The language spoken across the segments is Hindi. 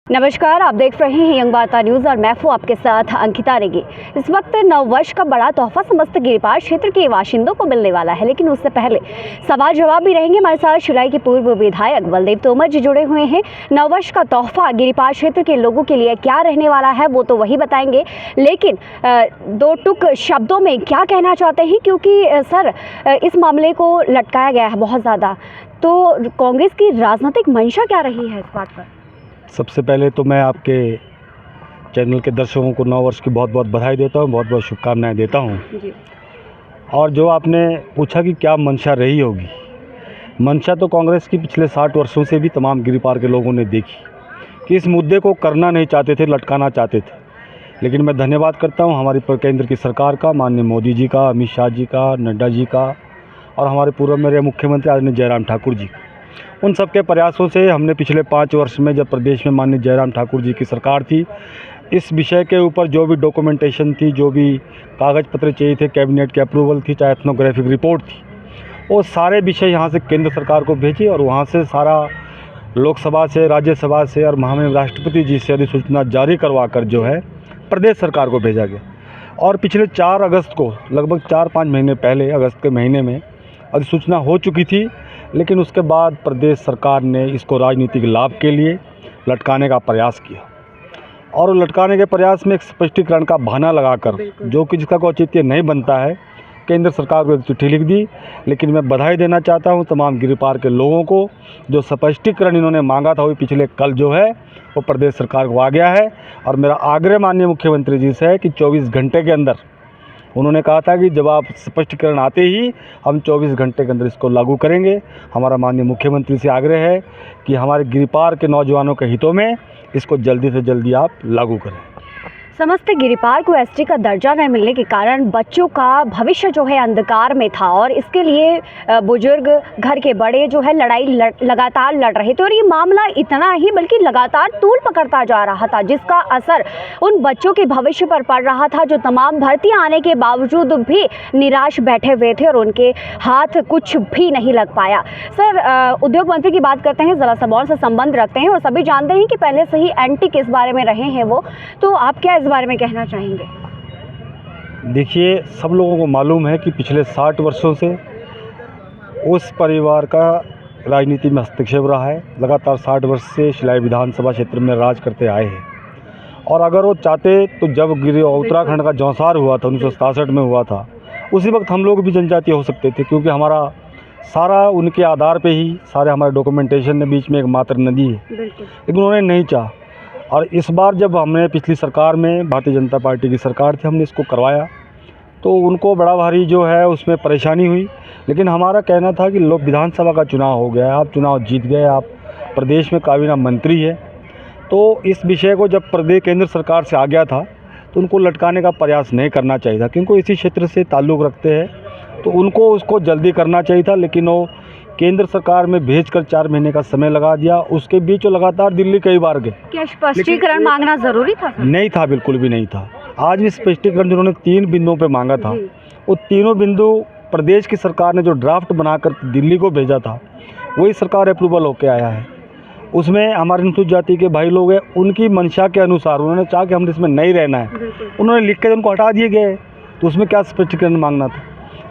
नमस्कार, आप देख रहे हैं यंग वार्ता न्यूज और मैं हूं आपके साथ अंकिता नेगी। इस वक्त नववर्ष का बड़ा तोहफा समस्त गिरिपार क्षेत्र के बाशिंदों को मिलने वाला है, लेकिन उससे पहले सवाल जवाब भी रहेंगे। हमारे साथ शिलाई के पूर्व विधायक बलदेव तोमर जी जुड़े हुए हैं। नववर्ष का तोहफा गिरिपार क्षेत्र के लोगों के लिए क्या रहने वाला है वो तो वही बताएंगे, लेकिन दो टुक शब्दों में क्या कहना चाहते हैं, क्योंकि सर इस मामले को लटकाया गया है बहुत ज़्यादा, तो कांग्रेस की राजनीतिक मंशा क्या रही है इस बात पर? सबसे पहले तो मैं आपके चैनल के दर्शकों को नव वर्ष की बहुत बहुत बधाई देता हूँ, बहुत बहुत शुभकामनाएं देता हूँ। जी। और जो आपने पूछा कि क्या मंशा रही होगी, मंशा तो कांग्रेस की पिछले 60 वर्षों से भी तमाम गिरिपार के लोगों ने देखी कि इस मुद्दे को करना नहीं चाहते थे, लटकाना चाहते थे। लेकिन मैं धन्यवाद करता हूँ हमारी केंद्र की सरकार का, माननीय मोदी जी का, अमित शाह जी का, नड्डा जी का, और हमारे पूर्व मेरे मुख्यमंत्री आदरणीय जयराम ठाकुर जी का। उन सबके प्रयासों से हमने पिछले 5 वर्ष में, जब प्रदेश में माननीय जयराम ठाकुर जी की सरकार थी, इस विषय के ऊपर जो भी डॉक्यूमेंटेशन थी, जो भी कागज़ पत्र चाहिए थे, कैबिनेट की अप्रूवल थी, चाहे एथनोग्राफिक रिपोर्ट थी, वो सारे विषय यहाँ से केंद्र सरकार को भेजे और वहाँ से सारा लोकसभा से, राज्यसभा से और माननीय राष्ट्रपति जी से अधिसूचना जारी करवा कर जो है प्रदेश सरकार को भेजा गया। और पिछले 4 अगस्त को, लगभग 4-5 महीने पहले, अगस्त के महीने में अधिसूचना हो चुकी थी, लेकिन उसके बाद प्रदेश सरकार ने इसको राजनीतिक लाभ के लिए लटकाने का प्रयास किया। और लटकाने के प्रयास में एक स्पष्टीकरण का बहाना लगाकर, जो कि जिसका कोई औचित्य नहीं बनता है, केंद्र सरकार को एक चिट्ठी लिख दी। लेकिन मैं बधाई देना चाहता हूं तमाम गिरिपार के लोगों को, जो स्पष्टीकरण इन्होंने मांगा था वो पिछले कल जो है वो प्रदेश सरकार को आ गया है। और मेरा आग्रह माननीय मुख्यमंत्री जी से है कि 24 घंटे के अंदर, उन्होंने कहा था कि जब आप स्पष्टीकरण आते ही हम 24 घंटे के अंदर इसको लागू करेंगे। हमारा माननीय मुख्यमंत्री से आग्रह है कि हमारे गिरिपार के नौजवानों के हितों में इसको जल्दी से जल्दी आप लागू करें। समस्त गिरिपार को एसटी का दर्जा न मिलने के कारण बच्चों का भविष्य जो है अंधकार में था, और इसके लिए बुजुर्ग, घर के बड़े जो है लड़ाई लगातार लड़ रहे थे, और ये मामला इतना ही बल्कि लगातार तूल पकड़ता जा रहा था, जिसका असर उन बच्चों के भविष्य पर पड़ रहा था जो तमाम भर्तियां आने के बावजूद भी निराश बैठे हुए थे और उनके हाथ कुछ भी नहीं लग पाया। सर, उद्योग मंत्री की बात करते हैं, ज़िला सिरमौर से संबंध रखते हैं और सभी जानते हैं कि पहले से ही एंटी किस बारे में रहे हैं वो, तो आप क्या इस बारे में कहना चाहेंगे? देखिए, सब लोगों को मालूम है कि पिछले 60 वर्षों से उस परिवार का राजनीति में हस्तक्षेप रहा है। लगातार 60 वर्ष से शिलाई विधानसभा क्षेत्र में राज करते आए हैं। और अगर वो चाहते तो जब उत्तराखंड का जौसार हुआ था 1967 में हुआ था, उसी वक्त हम लोग भी जनजातीय हो सकते थे, क्योंकि हमारा सारा उनके आधार पे ही सारे हमारे डॉक्यूमेंटेशन में बीच में एक मात्र नदी है। लेकिन उन्होंने नहीं चाहा। और इस बार जब हमने पिछली सरकार में, भारतीय जनता पार्टी की सरकार थी, हमने इसको करवाया तो उनको बड़ा भारी जो है उसमें परेशानी हुई। लेकिन हमारा कहना था कि लोग, विधानसभा का चुनाव हो गया, आप चुनाव जीत गए, आप प्रदेश में काबीना मंत्री है, तो इस विषय को जब प्रदेश केंद्र सरकार से आ गया था तो उनको लटकाने का प्रयास नहीं करना चाहिए था, क्योंकि इसी क्षेत्र से ताल्लुक़ रखते हैं, तो उनको उसको जल्दी करना चाहिए था। लेकिन वो केंद्र सरकार में भेजकर 4 महीने का समय लगा दिया। उसके बीच वो लगातार दिल्ली कई बार गए। क्या स्पष्टीकरण मांगना जरूरी था? नहीं था, बिल्कुल भी नहीं था। आज भी स्पष्टीकरण जिन्होंने 3 बिंदुओं पे मांगा था, वो तीनों बिंदु प्रदेश की सरकार ने जो ड्राफ्ट बनाकर दिल्ली को भेजा था, वही सरकार अप्रूवल होकर आया है। उसमें हमारे अनुसूचित जाति के भाई लोग हैं, उनकी मंशा के अनुसार उन्होंने चाहा कि हम इसमें नहीं रहना है, उन्होंने लिख के उनको हटा दिए गए, तो उसमें क्या स्पष्टीकरण मांगना था?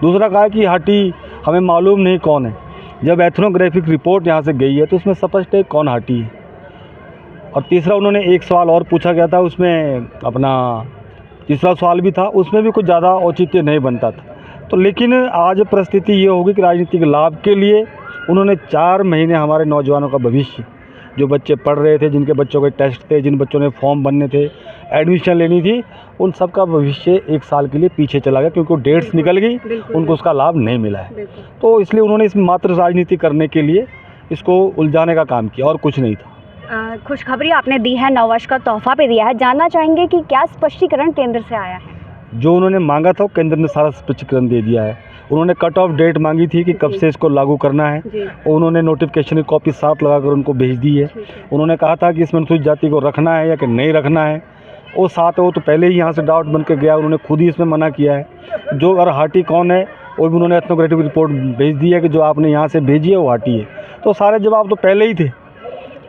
दूसरा कहा कि हाटी हमें मालूम नहीं कौन है। जब एथनोग्राफिक रिपोर्ट यहाँ से गई है तो उसमें स्पष्ट है कौन हाटी है। और तीसरा, उन्होंने एक सवाल और पूछा गया था, उसमें अपना तीसरा सवाल भी था, उसमें भी कुछ ज़्यादा औचित्य नहीं बनता था। तो लेकिन आज परिस्थिति ये होगी कि राजनीतिक लाभ के लिए उन्होंने 4 महीने हमारे नौजवानों का भविष्य, जो बच्चे पढ़ रहे थे, जिनके बच्चों के टेस्ट थे, जिन बच्चों ने फॉर्म भरने थे, एडमिशन लेनी थी, उन सब का भविष्य 1 साल के लिए पीछे चला गया, क्योंकि डेट्स निकल गई, उनको उसका लाभ नहीं मिला है। तो इसलिए उन्होंने इसमें मात्र राजनीति करने के लिए इसको उलझाने का काम किया, और कुछ नहीं था। खुशखबरी आपने दी है, नववर्ष का तोहफा पे दिया है, जानना चाहेंगे कि क्या स्पष्टीकरण केंद्र से आया है? जो उन्होंने मांगा था केंद्र ने सारा स्पष्टीकरण दे दिया है। उन्होंने कट ऑफ डेट मांगी थी कि कब से इसको लागू करना है, उन्होंने नोटिफिकेशन की कॉपी साथ लगाकर उनको भेज दी है। उन्होंने कहा था कि इसमें अनुसूचित जाति को रखना है या कि नहीं रखना है, वो साथ वो तो पहले ही यहाँ से डाउट बन के गया, उन्होंने खुद ही इसमें मना किया है। जो अगर हाटी कौन है वो भी उन्होंने एथनोग्राफिक रिपोर्ट भेज दी है कि जो आपने यहाँ से भेजी है वो हाटी है। तो सारे जवाब तो पहले ही थे,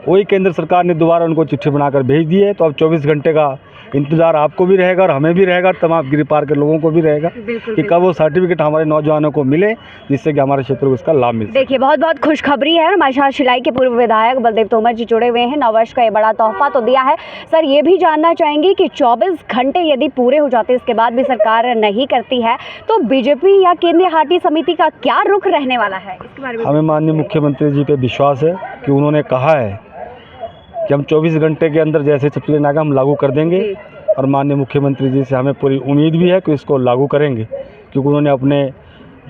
वही केंद्र सरकार ने दोबारा उनको चिट्ठी बनाकर भेज दी है। तो अब 24 घंटे का इंतज़ार आपको भी रहेगा और हमें भी रहेगा, तमाम गिरी पार के लोगों को भी रहेगा कि कब वो सर्टिफिकेट हमारे नौजवानों को मिले, जिससे कि हमारे क्षेत्र को इसका लाभ मिले। देखिए बहुत बहुत खुशखबरी है। हमारे साथ शिलाई के पूर्व विधायक बलदेव तोमर जी जुड़े हुए हैं। नववर्ष का ये बड़ा तोहफा तो दिया है। सर ये भी जानना चाहेंगे कि 24 घंटे यदि पूरे हो जाते इसके बाद भी सरकार नहीं करती है तो बीजेपी या केंद्रीय हाटी समिति का क्या रुख रहने वाला है, इसके बारे में? हमें माननीय मुख्यमंत्री जी पे विश्वास है कि उन्होंने कहा है कि हम 24 घंटे के अंदर जैसे सर्टिफिकेट आएगा हम लागू कर देंगे, और माननीय मुख्यमंत्री जी से हमें पूरी उम्मीद भी है कि इसको लागू करेंगे, क्योंकि उन्होंने अपने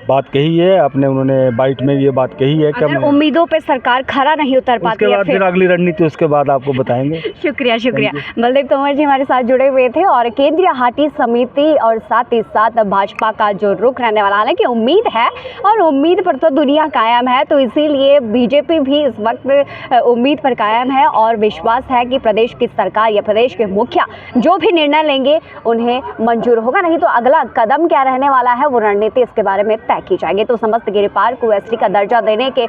बात कही है, उन्होंने बाइट में ये बात कही है कि अगर उम्मीदों पे सरकार खरा नहीं उतर पाती उसके बाद फिर अगली रणनीति उसके बाद आपको बताएंगे। शुक्रिया। बलदेव तोमर जी हमारे साथ जुड़े हुए थे। और केंद्रीय हाटी समिति और साथ ही साथ भाजपा का जो रुख रहने वाला, हालांकि उम्मीद है और उम्मीद पर तो दुनिया कायम है, तो इसीलिए बीजेपी भी इस वक्त उम्मीद पर कायम है और विश्वास है कि प्रदेश की सरकार या प्रदेश के मुखिया जो भी निर्णय लेंगे उन्हें मंजूर होगा। नहीं तो अगला कदम क्या रहने वाला है वो रणनीति इसके बारे में तय की जाएगी। तो समस्त गिरी पार्क को एसटी का दर्जा देने के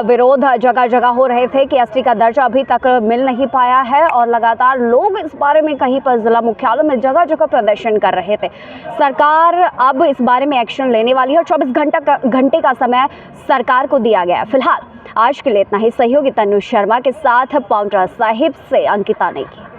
विरोध जगह जगह हो रहे थे कि एसटी का दर्जा अभी तक मिल नहीं पाया है और लगातार लोग इस बारे में कहीं पर जिला मुख्यालयों में जगह जगह प्रदर्शन कर रहे थे। सरकार अब इस बारे में एक्शन लेने वाली है और 24 घंटे का समय सरकार को दिया गया है। फिलहाल आज के लिए इतना ही। सहयोगी तनु शर्मा के साथ पाउंटा साहिब से अंकिता नेगी।